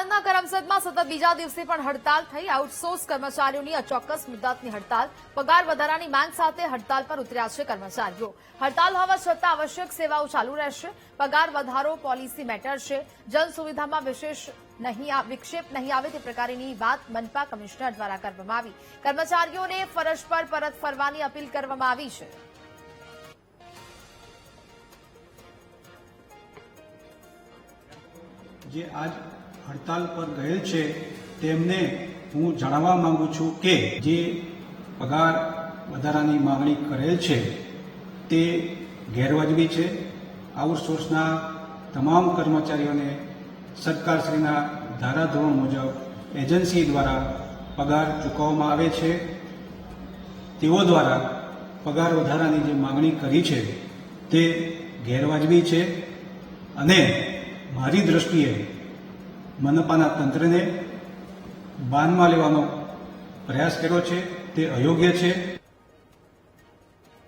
આણંદના કરમસદમાં સતત બીજા દિવસે પણ હડતાલ થઈ। આઉટસોર્સ કર્મચારીઓની અચોક્કસ મુદ્દતની હડતાલ। પગાર વધારાની માંગ સાથે હડતાલ પર ઉતર્યા છે કર્મચારીઓ। હડતાલ હોવા છતાં આવશ્યક સેવાઓ ચાલુ રહેશે। પગાર વધારો પોલિસી મેટર છે। જન સુવિધામાં વિક્ષેપ નહીં આવે તે પ્રકારની વાત મનપા કમિશનર દ્વારા કરવામાં આવી। કર્મચારીઓને ફરજ પર પરત ફરવાની અપીલ કરવામાં આવી છે। જે આજ હડતાલ પર ગયેલ છે તેમને હું જણાવવા માંગુ છું કે જે પગાર વધારાની માંગણી કરેલ છે તે ગેરવાજબી છે। આઉટસોર્સના તમામ કર્મચારીઓને સરકારશ્રીના ધારાધોરણ મુજબ એજન્સી દ્વારા પગાર ચૂકવવામાં આવે છે। તેઓ દ્વારા પગાર વધારાની જે માંગણી કરી છે તે ગેરવાજબી છે અને મારી દ્રષ્ટિએ મનપાના તંત્રને બાનમાં લેવાનો પ્રયાસ કર્યો છે તે અયોગ્ય છે।